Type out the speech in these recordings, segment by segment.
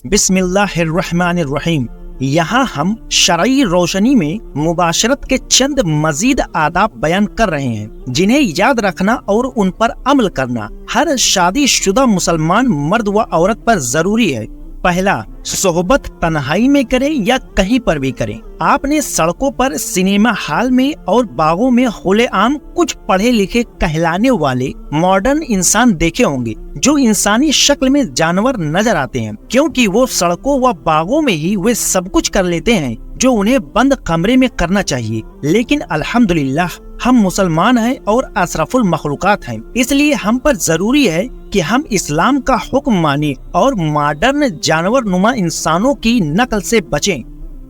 बिस्मिल्लाहिर्रहमानिर्रहीम। यहाँ हम शरई रोशनी में मुबाशरत के चंद मजीद आदाब बयान कर रहे हैं जिन्हें याद रखना और उन पर अमल करना हर शादीशुदा मुसलमान मर्द व औरत पर जरूरी है। पहला, सोहबत तन्हाई में करें या कहीं पर भी करें। आपने सड़कों पर, सिनेमा हॉल में और बागों में खुलेआम कुछ पढ़े लिखे कहलाने वाले मॉडर्न इंसान देखे होंगे जो इंसानी शक्ल में जानवर नजर आते हैं, क्योंकि वो सड़कों व बागों में ही वे सब कुछ कर लेते हैं जो उन्हें बंद कमरे में करना चाहिए। लेकिन अल्हम्दुलिल्लाह हम मुसलमान हैं और अशरफुल मखलूकात हैं, इसलिए हम पर जरूरी है कि हम इस्लाम का हुक्म माने और मॉडर्न जानवर नुमा इंसानों की नकल से बचें।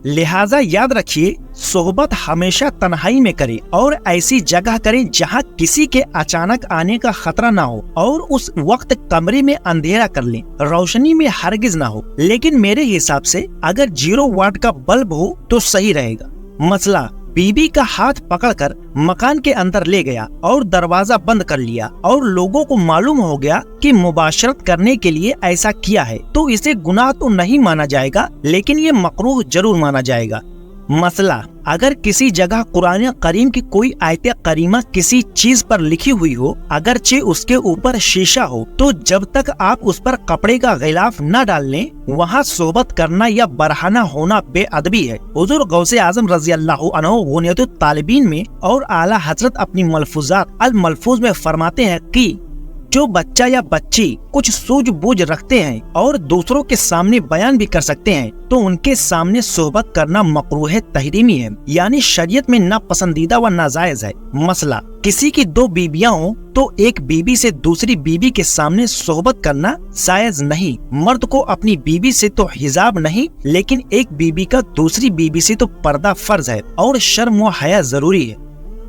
लिहाजा याद रखिए, सोहबत हमेशा तन्हाई में करें और ऐसी जगह करें जहां किसी के अचानक आने का खतरा ना हो, और उस वक्त कमरे में अंधेरा कर लें, रोशनी में हरगिज ना हो। लेकिन मेरे हिसाब से अगर 0 वाट का बल्ब हो तो सही रहेगा। मसला, बीबी का हाथ पकड़कर मकान के अंदर ले गया और दरवाजा बंद कर लिया और लोगों को मालूम हो गया कि मुबाशरत करने के लिए ऐसा किया है, तो इसे गुनाह तो नहीं माना जाएगा, लेकिन ये मकरूह जरूर माना जाएगा। मसला, अगर किसी जगह कुरान करीम की कोई आयत करीमा किसी चीज पर लिखी हुई हो, अगरचे उसके ऊपर शीशा हो, तो जब तक आप उस पर कपड़े का गिलाफ न डाल लें, वहाँ सोहबत करना या बरहाना होना बेअदबी है। हुजूर गौसे आजम रजी अल्लाह अन्हु गुनियतुत तालिबीन में और आला हजरत अपनी मलफूजात अल मलफूज में फरमाते हैं कि जो बच्चा या बच्ची कुछ सूझबूझ रखते हैं और दूसरों के सामने बयान भी कर सकते हैं, तो उनके सामने सोहबत करना मकरूह तहरीमी है, यानी शरीयत में नापसंदीदा व नाजायज है। मसला, किसी की 2 बीबियां हो तो एक बीबी से दूसरी बीबी के सामने सोहबत करना जायज नहीं। मर्द को अपनी बीबी से तो हिजाब नहीं, लेकिन एक बीबी का दूसरी बीबी से तो पर्दा फर्ज है और शर्म व हया जरूरी है।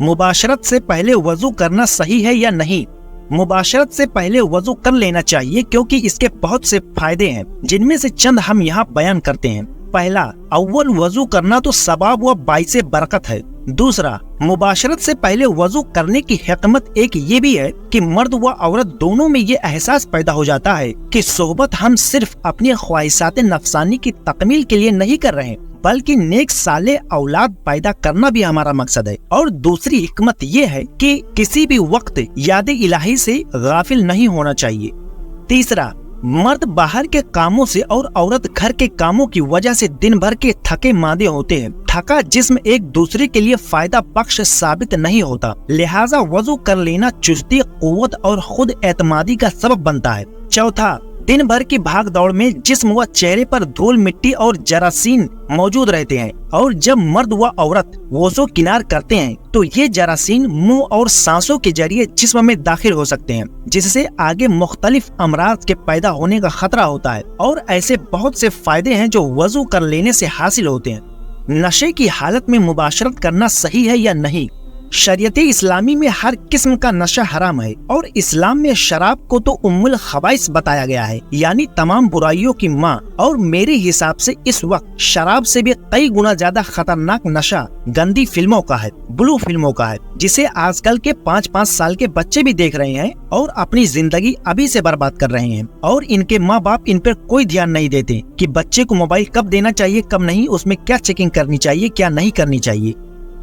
मुबाशरत से पहले वजू करना सही है या नहीं? मुबाशरत से पहले वजू कर लेना चाहिए, क्योंकि इसके बहुत से फायदे हैं, जिनमें से चंद हम यहाँ बयान करते हैं। पहला, अव्वल वजू करना तो सवाब व बाइसे बरकत है। दूसरा, मुबाशरत से पहले वजू करने की हिकमत एक ये भी है कि मर्द व औरत दोनों में ये एहसास पैदा हो जाता है कि सोहबत हम सिर्फ अपनी ख्वाहिशात नफसानी की तकमील के लिए नहीं कर रहे हैं, बल्कि नेक साले औलाद पैदा करना भी हमारा मकसद है। और दूसरी हिकमत ये है कि किसी भी वक्त याद इलाही से गाफिल नहीं होना चाहिए। तीसरा, मर्द बाहर के कामों से और औरत घर के कामों की वजह से दिन भर के थके मांदे होते हैं। थका जिस्म एक दूसरे के लिए फायदा बख्श साबित नहीं होता, लिहाजा वजू कर लेना चुस्ती, कुव्वत और खुद एतमादी का सबब बनता है। चौथा, दिन भर की भाग दौड़ में जिस्म व चेहरे पर धूल मिट्टी और जरासीम मौजूद रहते हैं, और जब मर्द व औरत वज़ू किनार करते हैं तो ये जरासीम मुंह और सांसों के जरिए जिस्म में दाखिल हो सकते हैं, जिससे आगे मुख्तलिफ अमराज के पैदा होने का खतरा होता है। और ऐसे बहुत से फायदे हैं जो वज़ू कर लेने से हासिल होते हैं। नशे की हालत में मुबाशरत करना सही है या नहीं? शरीयत इस्लामी में हर किस्म का नशा हराम है, और इस्लाम में शराब को तो उम्मुल खबाइस बताया गया है, यानी तमाम बुराइयों की माँ। और मेरे हिसाब से इस वक्त शराब से भी कई गुना ज्यादा खतरनाक नशा गंदी फिल्मों का है, ब्लू फिल्मों का है, जिसे आजकल के 5-5 साल के बच्चे भी देख रहे हैं और अपनी जिंदगी अभी से बर्बाद कर रहे हैं। और इनके माँ बाप इन पर कोई ध्यान नहीं देते कि बच्चे को मोबाइल कब देना चाहिए, कब नहीं, उसमें क्या चेकिंग करनी चाहिए, क्या नहीं करनी चाहिए।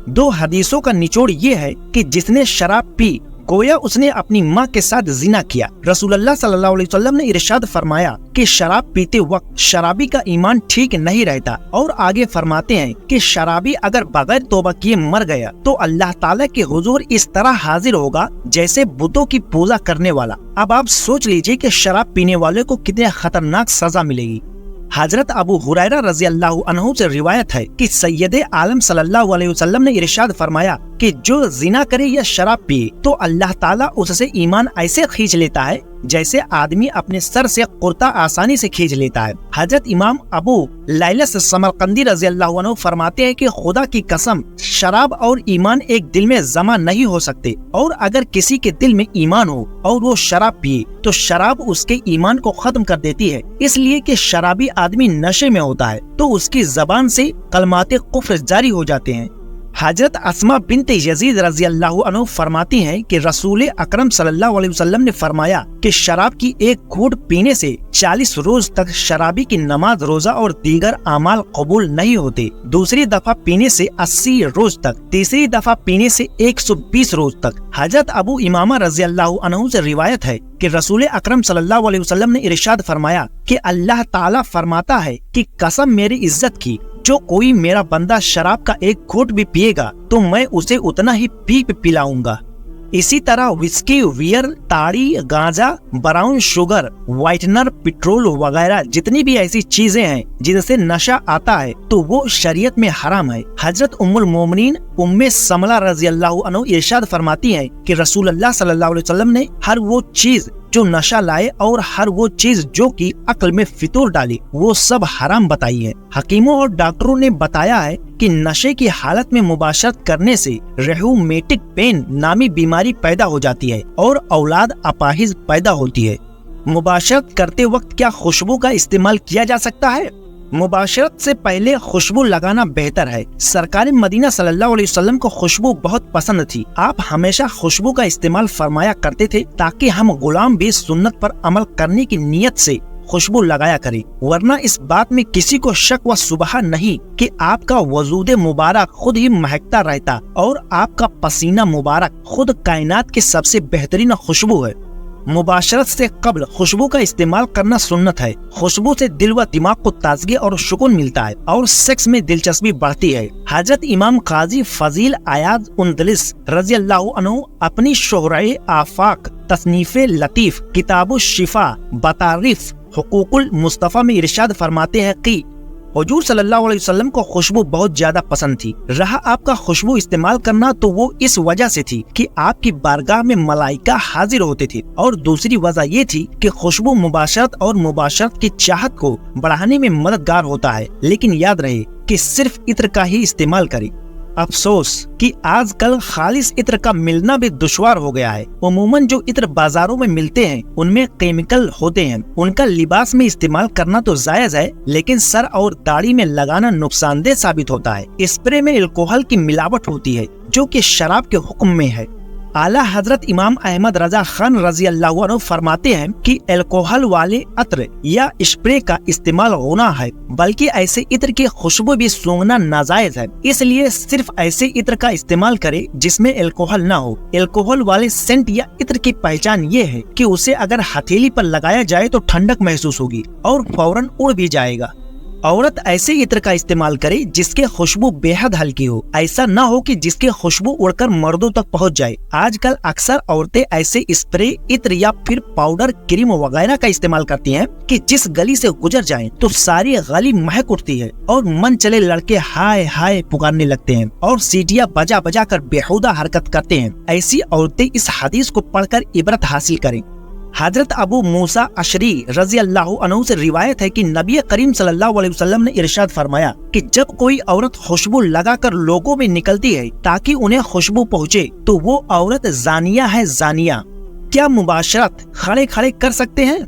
2 हदीसों का निचोड़ ये है कि जिसने शराब पी गोया उसने अपनी माँ के साथ जिना किया। रसूलुल्लाह सल्लल्लाहु अलैहि वसल्लम ने इरशाद फरमाया कि शराब पीते वक्त शराबी का ईमान ठीक नहीं रहता, और आगे फरमाते हैं कि शराबी अगर बगैर तौबा किए मर गया तो अल्लाह ताला के हुजूर इस तरह हाजिर होगा जैसे बुतों की पूजा करने वाला। अब आप सोच लीजिए कि शराब पीने वाले को कितने खतरनाक सजा मिलेगी। हजरत अबू हुरैरा रजी अल्लाह अन्हु से रिवायत है कि सैयदे आलम सल्लल्लाहु अलैहि वसल्लम ने इरशाद फरमाया कि जो जिना करे या शराब पिए तो अल्लाह ताला उससे ईमान ऐसे खींच लेता है जैसे आदमी अपने सर से कुर्ता आसानी से खींच लेता है। हजरत इमाम अबू लैलस समरकंदी रजी अल्लाह अन्हु फरमाते हैं कि खुदा की कसम, शराब और ईमान एक दिल में जमा नहीं हो सकते, और अगर किसी के दिल में ईमान हो और वो शराब पिए तो शराब उसके ईमान को खत्म कर देती है। इसलिए कि शराबी आदमी नशे में होता है तो उसकी जबान से कलमाते कुफ्र जारी हो जाते हैं। हजरत अस्मा बिन्त यजीद रजी अल्लाह अन्हु फरमाती हैं कि रसूल अकरम सल्लल्लाहु अलैहि वसल्लम ने फरमाया कि शराब की एक घूंट पीने से 40 रोज तक शराबी की नमाज, रोजा और दीगर अमाल कबूल नहीं होते। दूसरी दफा पीने से 80 रोज तक, तीसरी दफा पीने से 120 रोज तक। हजरत अबू इमामा रजी अल्लाह अन्हु से रिवायत है कि रसूल अकरम सल्लल्लाहु अलैहि वसल्लम ने इरशाद फरमाया कि अल्लाह ताला फरमाता है कि कसम मेरी इज्जत की, जो कोई मेरा बंदा शराब का एक घूंट भी पिएगा तो मैं उसे उतना ही पिलाऊंगा। इसी तरह विस्की, बियर, ताड़ी, गांजा, ब्राउन शुगर, व्हाइटनर, पेट्रोल वगैरह जितनी भी ऐसी चीजें हैं जिनसे नशा आता है तो वो शरीयत में हराम है। हजरत उम्मुल मोमिनीन उम्मे समला रजी अल्लाह अन्हा इरशाद फरमाती हैं कि रसूलुल्लाह सल्लल्लाहु अलैहि वसल्लम ने हर वो चीज जो नशा लाए और हर वो चीज जो कि अक्ल में फितूर डाली वो सब हराम बताई है। हकीमों और डॉक्टरों ने बताया है कि नशे की हालत में मुबाशरत करने से रेह्यूमेटिक पेन नामी बीमारी पैदा हो जाती है और औलाद अपाहिज पैदा होती है। मुबाशरत करते वक्त क्या खुशबू का इस्तेमाल किया जा सकता है? मुबाशरत से पहले खुशबू लगाना बेहतर है। सरकार मदीना सल्लल्लाहु अलैहि वसल्लम को खुशबू बहुत पसंद थी। आप हमेशा खुशबू का इस्तेमाल फरमाया करते थे ताकि हम गुलाम भी सुन्नत पर अमल करने की नीयत से खुशबू लगाया करें, वरना इस बात में किसी को शक व सुबह नहीं कि आपका वजूद मुबारक खुद ही महकता रहता और आपका पसीना मुबारक खुद कायनात की सबसे बेहतरीन खुशबू है। मुबाशरत से कब्ल खुशबू का इस्तेमाल करना सुन्नत है। खुशबू से दिल व दिमाग को ताजगी और सुकून मिलता है और सेक्स में दिलचस्पी बढ़ती है। हजरत इमाम काजी फजील आयाज उनदलिस रजी अल्लाह अन्हु अपनी शोहराए आफाक तसनीफे लतीफ किताबु शिफा बतारिफ हुकूकुल मुस्तफा में इरशाद फरमाते हैं कि हुजूर सल्लल्लाहु अलैहि वसल्लम को खुशबू बहुत ज्यादा पसंद थी। रहा आपका खुशबू इस्तेमाल करना तो वो इस वजह से थी कि आपकी बारगाह में मलाइका हाजिर होते थे, और दूसरी वजह ये थी कि खुशबू मुबाशरत और मुबाशरत की चाहत को बढ़ाने में मददगार होता है। लेकिन याद रहे कि सिर्फ इत्र का ही इस्तेमाल करें। अफसोस कि आजकल खालिस इत्र का मिलना भी दुश्वार हो गया है। उमूमन जो इत्र बाजारों में मिलते हैं उनमें केमिकल होते हैं। उनका लिबास में इस्तेमाल करना तो जायज है, लेकिन सर और दाढ़ी में लगाना नुकसानदेह साबित होता है। स्प्रे में अल्कोहल की मिलावट होती है जो कि शराब के हुक्म में है। आला हजरत इमाम अहमद रजा खान रजी अल्लाह अन्हु फरमाते हैं कि अल्कोहल वाले अत्र या स्प्रे का इस्तेमाल होना है, बल्कि ऐसे इत्र की खुशबू भी सूंघना नाजायज है। इसलिए सिर्फ ऐसे इत्र का इस्तेमाल करें जिसमें अल्कोहल न हो। अल्कोहल वाले सेंट या इत्र की पहचान ये है कि उसे अगर हथेली पर लगाया जाए तो ठंडक महसूस होगी और फौरन उड़ भी जाएगा। औरत ऐसे इत्र का इस्तेमाल करे जिसके खुशबू बेहद हल्की हो। ऐसा न हो कि जिसके खुशबू उड़कर मर्दों तक पहुंच जाए। आजकल अक्सर औरतें ऐसे स्प्रे, इत्र या फिर पाउडर, क्रीम वगैरह का इस्तेमाल करती हैं कि जिस गली से गुजर जाएं तो सारी गली महक उठती है और मन चले लड़के हाय हाय पुकारने लगते हैं और सीटियां बजा बजा कर बेहुदा हरकत करते हैं। ऐसी औरतें इस हदीस को पढ़कर इबरत हासिल करें। हजरत अबू मूसा अशरी रजी अल्लाह अन्हु से रिवायत है कि नबी करीम सल्लल्लाहु अलैहि वसल्लम ने इरशाद फरमाया कि जब कोई औरत खुशबू लगाकर लोगों में निकलती है ताकि उन्हें खुशबू पहुँचे तो वो औरत जानिया है, जानिया। क्या मुबाशरत खड़े खड़े कर सकते हैं?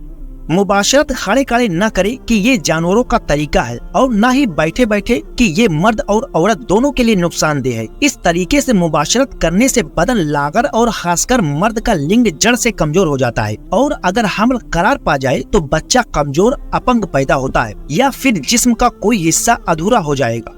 मुबाशरत खड़े खड़े न करे कि ये जानवरों का तरीका है, और न ही बैठे बैठे कि ये मर्द और औरत दोनों के लिए नुकसानदेह है। इस तरीके से मुबाशरत करने से बदन लागर और खासकर मर्द का लिंग जड़ से कमजोर हो जाता है, और अगर हमल करार पा जाए तो बच्चा कमजोर अपंग पैदा होता है या फिर जिस्म का कोई हिस्सा अधूरा हो जाएगा।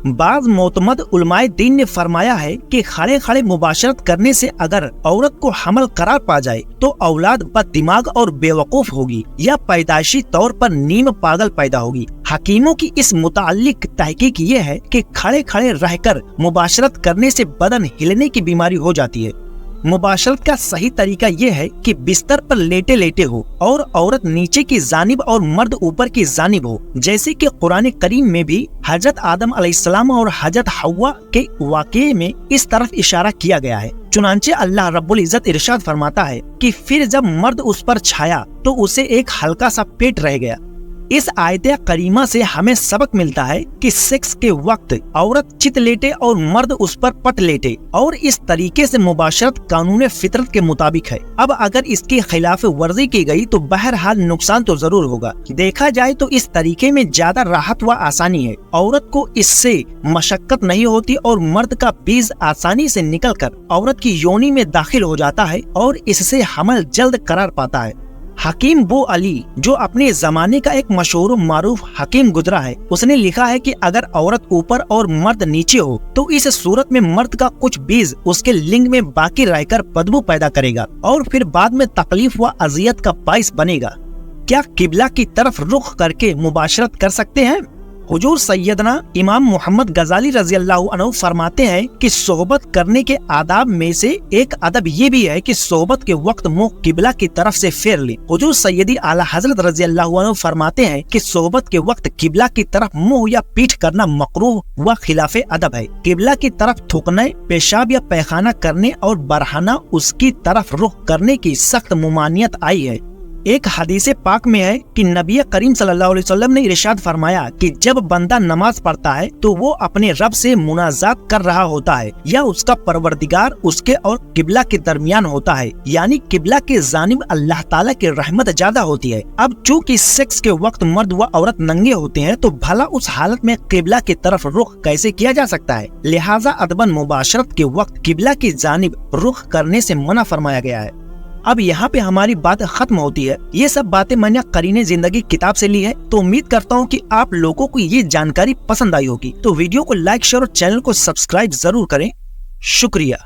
बाज मोतमद उलमाए दीन ने फरमाया है कि खड़े खड़े मुबाशरत करने से अगर औरत को हमल करार पा जाए तो औलाद बददिमाग और बेवकूफ होगी या पैदाइशी तौर पर नीम पागल पैदा होगी। हकीमों की इस मुताल्लिक तहकीक ये है कि खड़े खड़े रहकर मुबाशरत करने से बदन हिलने की बीमारी हो जाती है। मुबाशरत का सही तरीका ये है कि बिस्तर पर लेटे लेटे हो और औरत नीचे की जानिब और मर्द ऊपर की जानिब हो, जैसे कि कुरान करीम में भी हजरत आदम अलैहिस्सलाम और हजरत हव्वा के वाक़े में इस तरफ इशारा किया गया है। चुनांचे अल्लाह रब्बुल इज्जत इरशाद फरमाता है कि फिर जब मर्द उस पर छाया तो उसे एक हल्का सा पेट रह गया। इस आयत करीमा से हमें सबक मिलता है कि सेक्स के वक्त औरत चित लेटे और मर्द उस पर पट लेटे, और इस तरीके से मुबाशरत कानून फितरत के मुताबिक है। अब अगर इसकी खिलाफ वर्जी की गई तो बहरहाल नुकसान तो जरूर होगा। देखा जाए तो इस तरीके में ज्यादा राहत व आसानी है। औरत को इससे मशक्कत नहीं होती और मर्द का बीज आसानी से निकलकर औरत की योनि में दाखिल हो जाता है और इससे हमल जल्द करार पाता है। हकीम बो अली, जो अपने जमाने का एक मशहूर मारूफ हकीम गुजरा है, उसने लिखा है कि अगर औरत ऊपर और मर्द नीचे हो तो इस सूरत में मर्द का कुछ बीज उसके लिंग में बाकी रहकर बदबू पैदा करेगा और फिर बाद में तकलीफ व अजियत का बाइस बनेगा। क्या किबला की तरफ रुख करके मुबाशरत कर सकते हैं? हुजूर सैयदना इमाम मोहम्मद गजाली रजी अल्लाह अन्हु फरमाते हैं कि सोहबत करने के आदाब में से एक अदब ये भी है कि सोहबत के वक्त मुंह किबला की तरफ से फेर ले। हुजूर सैयदी आला हजरत रजी अल्लाह अन्हु फरमाते हैं कि सोहबत के वक्त किबला की तरफ मुंह या पीठ करना मकरूह व खिलाफे अदब है। किबला की तरफ थूकने, पेशाब या पैखाना करने और बरहाना उसकी तरफ रुख करने की सख्त मुमानियत आई है। एक हदीसे पाक में है कि नबी करीम सल्लल्लाहु अलैहि वसल्लम ने इरशाद फरमाया कि जब बंदा नमाज पढ़ता है तो वो अपने रब से मुनाजात कर रहा होता है या उसका परवरदिगार उसके और किबला के दरमियान होता है, यानी किबला के जानिब अल्लाह ताला की रहमत ज्यादा होती है। अब चूँकि सेक्स के वक्त मर्द व औरत नंगे होते हैं तो भला उस हालत में किबला की तरफ रुख कैसे किया जा सकता है? लिहाजा अदबन मुबाशरत के वक्त किबला की जानिब रुख करने से मना फरमाया गया है। अब यहाँ पे हमारी बात खत्म होती है। ये सब बातें मैंने करीने जिंदगी किताब से ली है, तो उम्मीद करता हूँ कि आप लोगों को ये जानकारी पसंद आई होगी। तो वीडियो को लाइक, शेयर और चैनल को सब्सक्राइब जरूर करें। शुक्रिया।